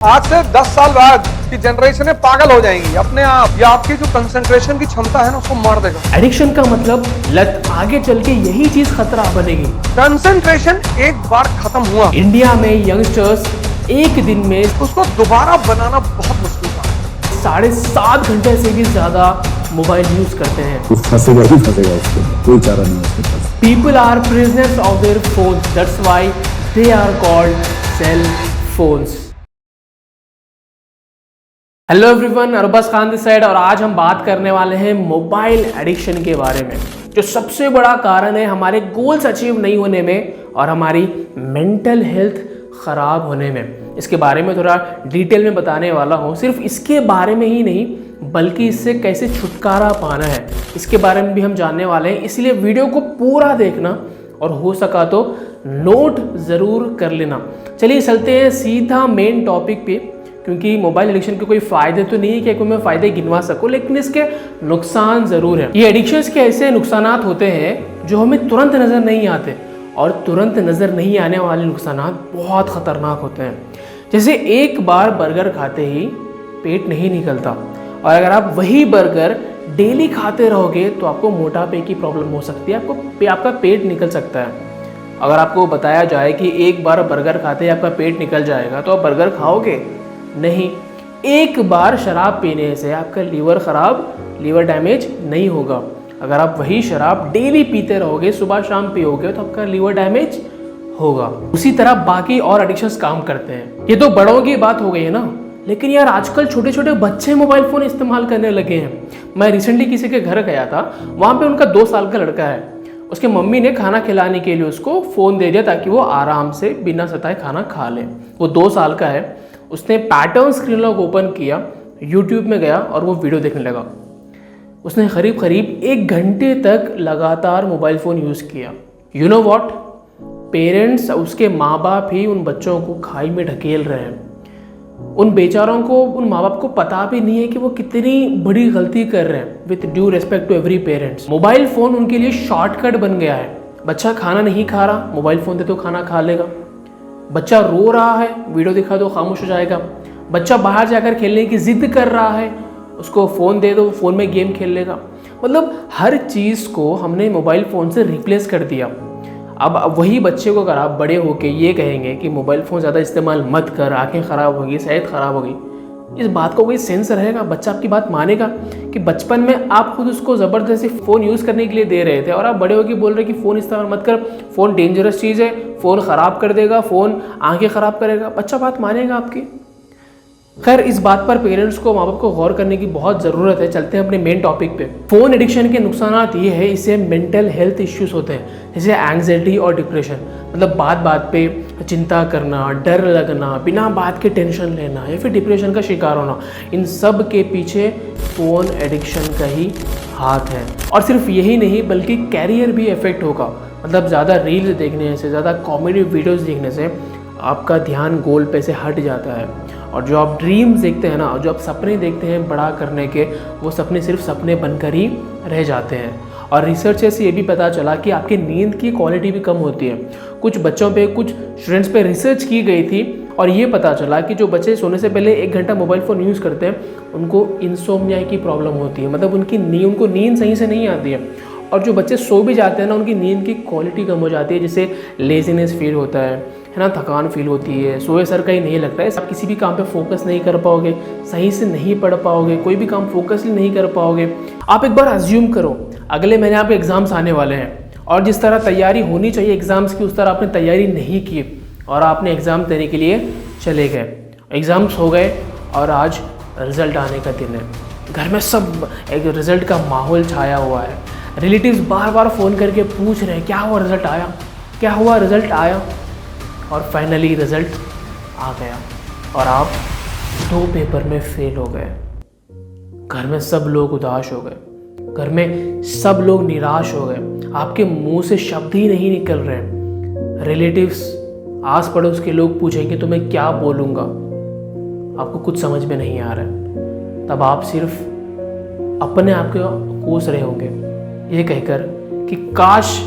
आज से 10 साल बाद की जनरेशन पागल हो जाएंगी अपने आप, या आपकी जो कंसंट्रेशन की क्षमता है ना उसको मार देगा। एडिक्शन का मतलब लत, आगे चल के यही चीज खतरा बनेगी। कंसंट्रेशन एक बार खत्म हुआ, इंडिया में यंगस्टर्स एक दिन में उसको दोबारा बनाना बहुत मुश्किल था। 7.5 घंटे से भी ज्यादा मोबाइल यूज करते हैं। वो फंसेगा ही फंसेगा, उसको कोई चारा नहीं उसके पास। People are prisoners of their phones, that's why they are called cell phones. Hello everyone, Arbaz Khan this side, और आज हम बात करने वाले हैं मोबाइल एडिक्शन के बारे में, जो सबसे बड़ा कारण है हमारे गोल्स अचीव नहीं होने में और हमारी मेंटल हेल्थ ख़राब होने में। इसके बारे में थोड़ा डिटेल में बताने वाला हूँ। सिर्फ इसके बारे में ही नहीं बल्कि इससे कैसे छुटकारा पाना है, इसके बारे में भी हम जानने वाले हैं। इसलिए वीडियो को पूरा देखना और हो सका तो नोट ज़रूर कर लेना। चलिए चलते हैं सीधा मेन टॉपिक पे, क्योंकि मोबाइल एडिक्शन के कोई फ़ायदे तो नहीं है कि मैं फ़ायदे गिनवा सकूं, लेकिन इसके नुकसान ज़रूर हैं। ये एडिक्शंस के ऐसे नुकसानात होते हैं जो हमें तुरंत नज़र नहीं आते, और तुरंत नज़र नहीं आने वाले नुकसानात बहुत ख़तरनाक होते हैं। जैसे एक बार बर्गर खाते ही पेट नहीं निकलता, और अगर आप वही बर्गर डेली खाते रहोगे तो आपको मोटापे की प्रॉब्लम हो सकती है, आपका पेट निकल सकता है। अगर आपको बताया जाए कि एक बार बर्गर खाते ही आपका पेट निकल जाएगा तो आप बर्गर खाओगे नहीं। एक बार शराब पीने से आपका लीवर डैमेज नहीं होगा। अगर आप वही शराब डेली पीते रहोगे, सुबह शाम पियोगे, तो आपका लीवर डैमेज होगा। उसी तरह बाकी और एडिक्शंस काम करते हैं। ये तो बड़ों की बात हो गई है ना, लेकिन यार आजकल छोटे छोटे बच्चे मोबाइल फ़ोन इस्तेमाल करने लगे हैं। मैं रिसेंटली किसी के घर गया था, वहाँ पे उनका 2 साल का लड़का है। उसके मम्मी ने खाना खिलाने के लिए उसको फ़ोन दे दिया ताकि वो आराम से बिना सताए खाना खा ले। वो 2 साल का है। उसने पैटर्न स्क्रीन लॉक ओपन किया, यूट्यूब में गया और वो वीडियो देखने लगा। उसने करीब 1 घंटे तक लगातार मोबाइल फ़ोन यूज़ किया। यू नो व्हाट, पेरेंट्स, उसके माँ बाप ही उन बच्चों को खाई में ढकेल रहे हैं। उन बेचारों को, उन माँ बाप को पता भी नहीं है कि वो कितनी बड़ी गलती कर रहे हैं। With due respect to every parents, mobile phone उनके लिए शॉर्टकट बन गया है। बच्चा खाना नहीं खा रहा, मोबाइल फ़ोन दे तो खाना खा लेगा। बच्चा रो रहा है, वीडियो दिखा दो खामोश हो जाएगा। बच्चा बाहर जाकर खेलने की जिद कर रहा है, उसको फ़ोन दे दो, फ़ोन में गेम खेल लेगा। मतलब हर चीज़ को हमने मोबाइल फ़ोन से रिप्लेस कर दिया। अब वही बच्चे को अगर आप बड़े होके ये कहेंगे कि मोबाइल फ़ोन ज़्यादा इस्तेमाल मत कर, आंखें ख़राब होगी, सेहत ख़राब होगी, इस बात को कोई सेंस रहेगा? बच्चा आपकी बात मानेगा? कि बचपन में आप खुद उसको ज़बरदस्ती फ़ोन यूज़ करने के लिए दे रहे थे और आप बड़े होकर बोल रहे कि फ़ोन इस्तेमाल मत कर, फ़ोन डेंजरस चीज़ है, फ़ोन ख़राब कर देगा, फ़ोन आंखें ख़राब करेगा। बच्चा बात मानेगा आपकी? खैर, इस बात पर पेरेंट्स को, माँ बाप को गौर करने की बहुत ज़रूरत है। चलते हैं अपने मेन टॉपिक पे। फ़ोन एडिक्शन के नुकसानात ये है, इससे मेंटल हेल्थ इश्यूज़ होते हैं, जैसे एंग्जाइटी और डिप्रेशन। मतलब बात पे चिंता करना, डर लगना, बिना बात के टेंशन लेना, या फिर डिप्रेशन का शिकार होना, इन सब के पीछे फ़ोन एडिक्शन का ही हाथ है। और सिर्फ यही नहीं बल्कि कैरियर भी इफेक्ट होगा। मतलब ज़्यादा रील्स देखने से, ज़्यादा कॉमेडी वीडियोज़ देखने से आपका ध्यान गोल पे से हट जाता है, और जो आप ड्रीम्स देखते हैं ना, जो आप सपने देखते हैं बड़ा करने के, वो सपने सिर्फ सपने बनकर ही रह जाते हैं। और रिसर्च से ये भी पता चला कि आपकी नींद की क्वालिटी भी कम होती है। कुछ बच्चों पे, कुछ स्टूडेंट्स पे रिसर्च की गई थी और ये पता चला कि जो बच्चे सोने से पहले 1 घंटा मोबाइल फ़ोन यूज़ करते हैं उनको इंसोम्निया की प्रॉब्लम होती है। मतलब उनको नींद सही से नहीं आती है। और जो बच्चे सो भी जाते हैं ना, उनकी नींद की क्वालिटी कम हो जाती है, जिससे लेजीनेस फील होता है ना, थकान फील होती है, सोए सर का ही नहीं लगता है। आप किसी भी काम पे फोकस नहीं कर पाओगे, सही से नहीं पढ़ पाओगे, कोई भी काम फोकसली नहीं कर पाओगे। आप एक बार अज्यूम करो, अगले महीने आपके एग्ज़ाम्स आने वाले हैं, और जिस तरह तैयारी होनी चाहिए एग्ज़ाम्स की, उस तरह आपने तैयारी नहीं की और आपने एग्ज़ाम देने के लिए चले गए। एग्ज़ाम्स हो गए और आज रिज़ल्ट आने का दिन है। घर में सब एक रिज़ल्ट का माहौल छाया हुआ है। रिलेटिव्स बार बार फ़ोन करके पूछ रहे हैं क्या हुआ, रिज़ल्ट आया, क्या हुआ, रिज़ल्ट आया। और फाइनली रिज़ल्ट आ गया और आप 2 पेपर में फेल हो गए। घर में सब लोग उदास हो गए, घर में सब लोग निराश हो गए, आपके मुंह से शब्द ही नहीं निकल रहे। रिलेटिव्स, आस पड़ोस के लोग पूछेंगे तो मैं क्या बोलूँगा, आपको कुछ समझ में नहीं आ रहा है। तब आप सिर्फ अपने आप को कोस रहे होंगे ये कहकर कि काश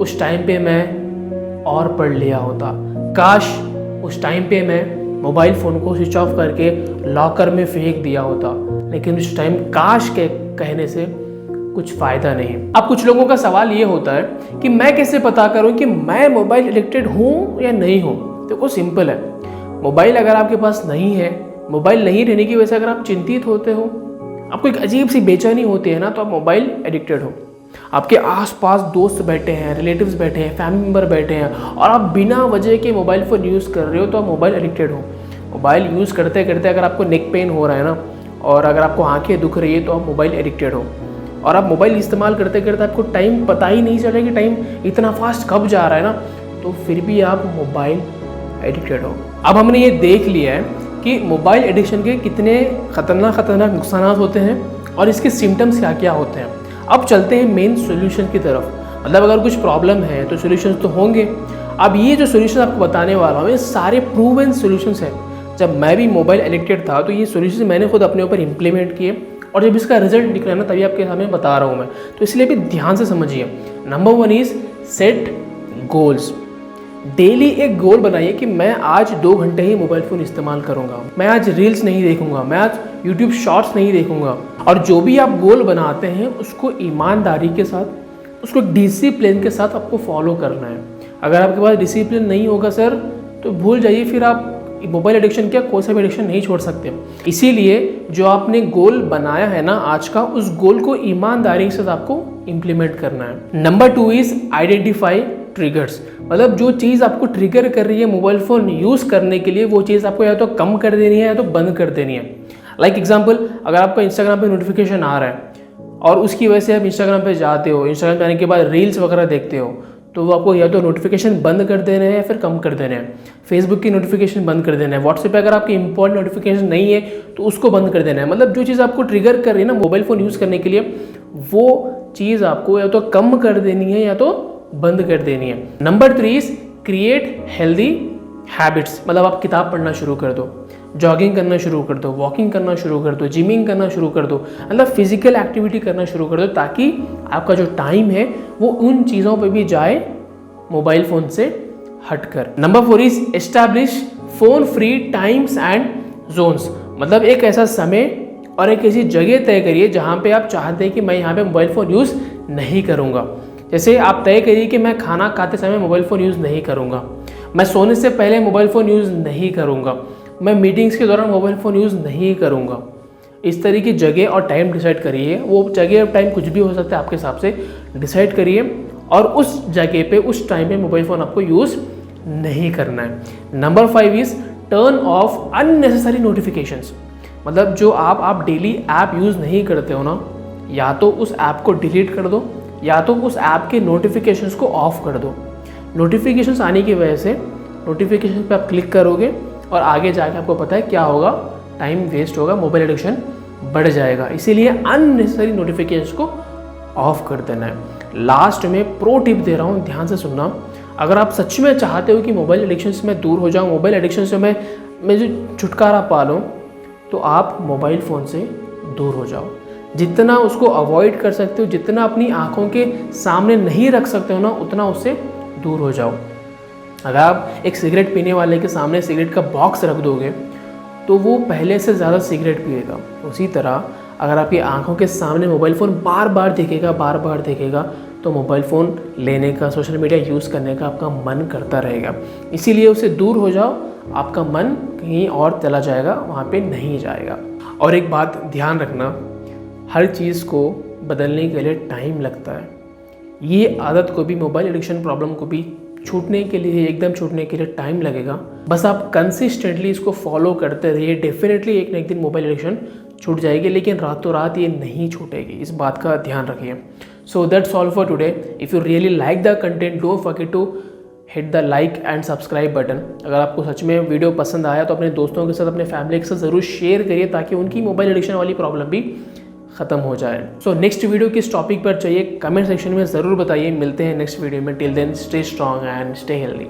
उस टाइम पे मैं और पढ़ लिया होता, काश उस टाइम पे मैं मोबाइल फ़ोन को स्विच ऑफ करके लॉकर में फेंक दिया होता, लेकिन उस टाइम काश के कहने से कुछ फ़ायदा नहीं। अब कुछ लोगों का सवाल ये होता है कि मैं कैसे पता करूं कि मैं मोबाइल एडिक्टेड हूं या नहीं हूं। देखो सिंपल है, मोबाइल अगर आपके पास नहीं है, मोबाइल नहीं रहने की वजह से अगर आप चिंतित होते हो, आपको एक अजीब सी बेचैनी होती है ना, तो आप मोबाइल एडिक्टेड हो। आपके आसपास दोस्त बैठे हैं, रिलेटिव्स बैठे हैं, फैमिली मेम्बर बैठे हैं और आप बिना वजह के मोबाइल फ़ोन यूज़ कर रहे हो, तो आप मोबाइल एडिक्टेड हो। मोबाइल यूज़ करते करते अगर आपको नेक पेन हो रहा है ना, और अगर आपको आंखें दुख रही है, तो आप मोबाइल एडिक्टेड हो। और आप मोबाइल इस्तेमाल करते करते आपको टाइम पता ही नहीं चले कि टाइम इतना फास्ट कब जा रहा है ना, तो फिर भी आप मोबाइल एडिक्टेड हो। अब हमने ये देख लिया है कि मोबाइल एडिक्शन के कितने खतरनाक नुकसान होते हैं और इसके सिम्टम्स क्या क्या होते हैं। अब चलते हैं मेन सोल्यूशन की तरफ। मतलब अगर कुछ प्रॉब्लम है तो सोल्यूशन तो होंगे। अब ये जो सोल्यूशन आपको बताने वाला हूँ, ये सारे प्रूवन सोल्यूशंस हैं। जब मैं भी मोबाइल एडिक्टेड था तो ये सोल्यूशन मैंने खुद अपने ऊपर इंप्लीमेंट किए, और जब इसका रिजल्ट निकला ना तभी आपके सामने बता रहा हूँ मैं, तो इसलिए भी ध्यान से समझिए। Number 1 is set goals. Daily एक गोल बनाइए कि मैं आज 2 घंटे ही मोबाइल फ़ोन इस्तेमाल करूँगा, मैं आज रील्स नहीं देखूँगा, मैं आज यूट्यूब शॉर्ट्स नहीं देखूँगा। और जो भी आप गोल बनाते हैं उसको ईमानदारी के साथ, उसको डिसिप्लिन के साथ आपको फॉलो करना है। अगर आपके पास डिसिप्लिन नहीं होगा सर, तो भूल जाइए, फिर आप मोबाइल एडिक्शन क्या कोई सा भी एडिक्शन नहीं छोड़ सकते। इसीलिए जो आपने गोल बनाया है ना आज का, उस गोल को ईमानदारी के साथ आपको इम्प्लीमेंट करना है। Number 2 is identify triggers. मतलब जो चीज़ आपको ट्रिगर कर रही है मोबाइल फ़ोन यूज़ करने के लिए, वो चीज़ आपको या तो कम कर देनी है या तो बंद कर देनी है। लाइक एग्जाम्पल, अगर आपका इंस्टाग्राम पे नोटिफिकेशन आ रहा है और उसकी वजह से आप इंस्टाग्राम पे जाते हो, इंस्टाग्राम जाने के बाद रील्स वगैरह देखते हो, तो वो आपको या तो नोटिफिकेशन बंद कर देने हैं या फिर कम कर देने हैं। फेसबुक की नोटिफिकेशन बंद कर देना है। व्हाट्सएप पे अगर आपकी इंपॉर्टेंट नोटिफिकेशन नहीं है तो उसको बंद कर देना है। मतलब जो चीज़ आपको ट्रिगर कर रही है ना मोबाइल फ़ोन यूज़ करने के लिए, वो चीज़ आपको या तो कम कर देनी है या तो बंद कर देनी है। Number 3 is create healthy habits. मतलब आप किताब पढ़ना शुरू कर दो, जॉगिंग करना शुरू कर दो, वॉकिंग करना शुरू कर दो, जिमिंग करना शुरू कर दो, मतलब फिजिकल एक्टिविटी करना शुरू कर दो, ताकि आपका जो टाइम है वो उन चीज़ों पे भी जाए मोबाइल फ़ोन से हटकर। Number 4 is establish phone free times and zones. मतलब एक ऐसा समय और एक ऐसी जगह तय करिए जहाँ पे आप चाहते हैं कि मैं यहाँ पे मोबाइल फ़ोन यूज़ नहीं करूँगा। जैसे आप तय करिए कि मैं खाना खाते समय मोबाइल फ़ोन यूज़ नहीं करूँगा, मैं सोने से पहले मोबाइल फ़ोन यूज़ नहीं करूँगा, मैं मीटिंग्स के दौरान मोबाइल फ़ोन यूज़ नहीं करूँगा। इस तरह की जगह और टाइम डिसाइड करिए। वो जगह और टाइम कुछ भी हो सकता है, आपके हिसाब से डिसाइड करिए, और उस जगह पे उस टाइम पे मोबाइल फ़ोन आपको यूज़ नहीं करना है। Number 5 is turn off unnecessary notifications. मतलब जो आप डेली ऐप यूज़ नहीं करते हो ना, या तो उस ऐप को डिलीट कर दो या तो उस ऐप के नोटिफिकेशंस को ऑफ कर दो। नोटिफिकेशंस आने की वजह से नोटिफिकेशन पे आप क्लिक करोगे और आगे जाके आपको पता है क्या होगा, टाइम वेस्ट होगा, मोबाइल एडिक्शन बढ़ जाएगा। इसीलिए अननेसेसरी नोटिफिकेशंस को ऑफ कर देना है। लास्ट में प्रो टिप दे रहा हूँ, ध्यान से सुनना। अगर आप सच में चाहते हो कि मोबाइल एडिक्शन से मैं दूर हो जाऊँ, मोबाइल एडिक्शन से मैं जो छुटकारा पा लूँ, तो आप मोबाइल फ़ोन से दूर हो जाओ। जितना उसको अवॉइड कर सकते हो, जितना अपनी आँखों के सामने नहीं रख सकते हो ना, उतना उससे दूर हो जाओ। अगर आप एक सिगरेट पीने वाले के सामने सिगरेट का बॉक्स रख दोगे तो वो पहले से ज़्यादा सिगरेट पिएगा। उसी तरह अगर आपकी आंखों के सामने मोबाइल फ़ोन बार बार देखेगा तो मोबाइल फ़ोन लेने का, सोशल मीडिया यूज़ करने का आपका मन करता रहेगा। इसीलिए उससे दूर हो जाओ, आपका मन कहीं और चला जाएगा, वहाँ पे नहीं जाएगा। और एक बात ध्यान रखना, हर चीज़ को बदलने के लिए टाइम लगता है। ये आदत को भी, मोबाइल एडिक्शन प्रॉब्लम को भी छूटने के लिए, एकदम छूटने के लिए टाइम लगेगा। बस आप कंसिस्टेंटली इसको फॉलो करते रहिए, डेफिनेटली एक ना एक दिन मोबाइल एडिक्शन छूट जाएगी, लेकिन रातों रात ये नहीं छूटेगी, इस बात का ध्यान रखिए। So that's all for today. If you really like the content, don't forget to hit the like and subscribe button. अगर आपको सच में वीडियो पसंद आया तो अपने दोस्तों के साथ, अपने फैमिली के साथ ज़रूर शेयर करिए, ताकि उनकी मोबाइल एडिक्शन वाली प्रॉब्लम भी ख़त्म हो जाए। सो नेक्स्ट वीडियो किस टॉपिक पर चाहिए कमेंट सेक्शन में ज़रूर बताइए। मिलते हैं नेक्स्ट वीडियो में। Till then stay strong and stay healthy.